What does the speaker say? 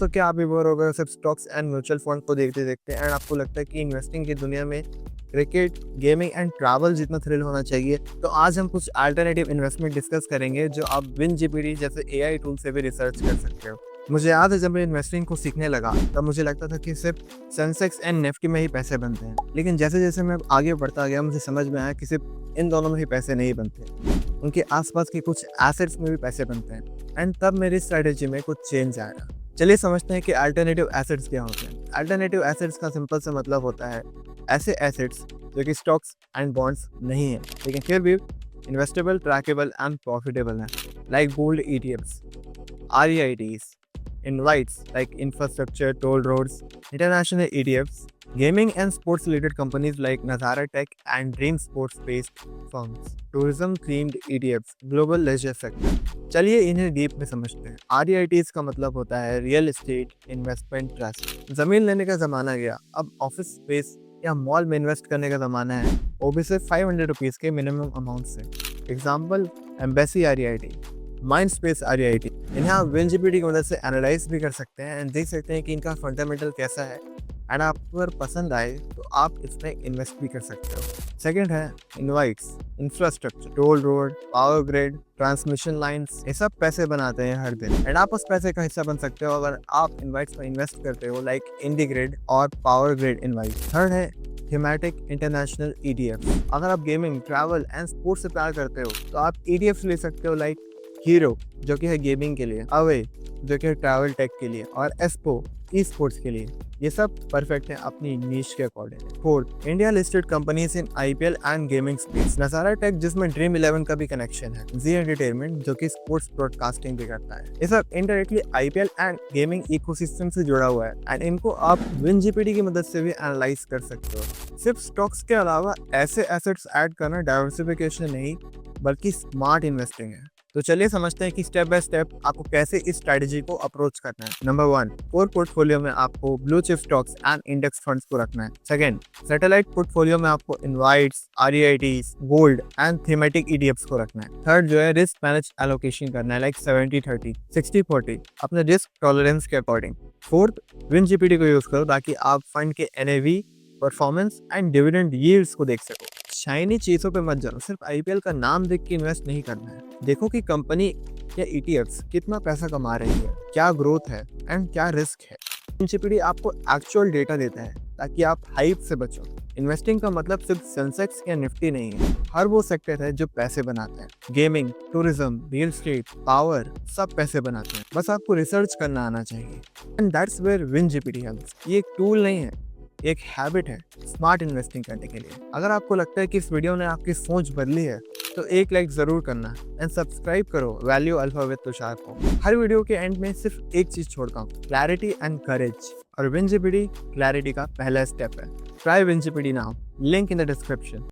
दोस्तों, क्या आप भी बोर हो गए हो सिर्फ स्टॉक्स एंड म्यूचुअल फंड को देखते देखते एंड आपको लगता है कि इन्वेस्टिंग की दुनिया में क्रिकेट, गेमिंग एंड ट्रैवल जितना थ्रिल होना चाहिए? तो आज हम कुछ अल्टरनेटिव इन्वेस्टमेंट डिस्कस करेंगे जो आप विन जीपीटी जैसे एआई टूल से भी रिसर्च कर सकते हो। मुझे याद है, जब मैं इन्वेस्टिंग को सीखने लगा तब मुझे लगता था कि सिर्फ सेंसेक्स एंड निफ्टी में ही पैसे बनते हैं, लेकिन जैसे जैसे मैं आगे बढ़ता गया मुझे समझ में आया कि सिर्फ इन दोनों में ही पैसे नहीं बनते, उनके आसपास के कुछ एसेट्स में भी पैसे बनते हैं। एंड तब मेरी स्ट्रेटेजी में कुछ चेंज आया। चलिए समझते हैं कि अल्टरनेटिव एसेट्स क्या होते हैं। अल्टरनेटिव एसेट्स का सिंपल से मतलब होता है ऐसे एसेट्स जो कि स्टॉक्स एंड बॉन्ड्स नहीं है, लेकिन फिर भी इन्वेस्टेबल, ट्रैकेबल एंड प्रॉफिटेबल है। Like gold ETFs, REITs, InvITs like infrastructure, toll roads, international ETFs, gaming and sports related companies like Nazara Tech and Dream Sports based firms, tourism themed ETFs, global leisure sector। चलिए इन्हें deep में समझते हैं। REITs का मतलब होता है real estate investment trust. जमीन लेने का जमाना गया, अब ऑफिस स्पेस या मॉल में इन्वेस्ट करने का जमाना है, वो भी सिर्फ 500 रुपीज़ के मिनिमम अमाउंट से। Example, embassy REIT, mind space REIT। इन्हें आप विन जीपीटी की मदद से एनालाइज भी कर सकते हैं एंड देख सकते हैं कि इनका फंडामेंटल कैसा है, एंड आपको अगर पसंद आए तो आप इसमें इन्वेस्ट भी कर सकते हो। सेकंड है invites, infrastructure, toll road, power grid, transmission lines, ये सब पैसे बनाते हैं हर दिन एंड आप उस पैसे का हिस्सा बन सकते हो अगर आप इनवाइट्स में इन्वेस्ट करते हो, लाइक इंडीग्रिड और पावर ग्रिड इनवाइट। थर्ड है थीमेटिक इंटरनेशनल ETF। अगर आप गेमिंग, ट्रैवल एंड स्पोर्ट्स से प्यार करते हो तो आप ETFs ले सकते हो, लाइक हीरो जो कि है गेमिंग के लिए, अवे जो कि है ट्रैवल टेक के लिए, और एस्पो स्पोर्ट्स के लिए। ये सब परफेक्ट है अपनी नीश के according. Fourth, India listed companies in IPL and gaming space. नजारा टेक जिसमें ड्रीम 11 का भी कनेक्शन है, जी एंटरटेनमेंट जो कि स्पोर्ट्स ब्रॉडकास्टिंग भी करता है। ये सब indirectly IPL and gaming ecosystem से जुड़ा हुआ है एंड इनको आप विन जीपीटी की मदद से भी एनालाइज कर सकते हो। सिर्फ स्टॉक्स के अलावा ऐसे एसेट्स ऐड करना डाइवर्सिफिकेशन नहीं बल्कि स्मार्ट इन्वेस्टिंग है। तो चलिए समझते हैं कि स्टेप बाय स्टेप आपको कैसे इस स्ट्रेटजी को अप्रोच करना है। नंबर 1, कोर पोर्टफोलियो में आपको blue chip stocks and index funds को रखना है। सेकंड, सैटेलाइट पोर्टफोलियो में आपको invites, REITs, gold and thematic ETFs को रखना है। थर्ड जो है रिस्क मैनेज एलोकेशन करना है, लाइक 70-30, 60-40 अपने रिस्क टॉलरेंस के अकॉर्डिंग। फोर्थ, विन जीपीटी को यूज करो ताकि आप फंड के NAV, performance and dividend yields को देख सको। शाइनी चीजों पे मत जाओ, सिर्फ IPL का नाम देख के इन्वेस्ट नहीं करना है। देखो कि कंपनी या ETFs कितना पैसा कमा रही है, क्या ग्रोथ है एंड क्या रिस्क है। जीपीटी आपको एक्चुअल डेटा देता है ताकि आप हाइप से बचो। इन्वेस्टिंग का मतलब सिर्फ सेंसेक्स या निफ्टी नहीं है, हर वो सेक्टर है जो पैसे बनाते हैं। Gaming, tourism, real estate, power, सब पैसे बनाते हैं, बस आपको रिसर्च करना आना चाहिए। And that's where win GPT helps. ये एक टूल नहीं है, एक हैबिट है स्मार्ट इन्वेस्टिंग करने के लिए। अगर आपको लगता है कि इस वीडियो ने आपकी सोच बदली है तो एक लाइक जरूर करना एंड सब्सक्राइब करो वैल्यू अल्फा विद तुषार को। हर वीडियो के एंड में सिर्फ एक चीज छोड़ता हूँ, क्लैरिटी एंड करेज, और विन जीपीटी क्लैरिटी का पहला स्टेप है। Try win GPT now, link in the description.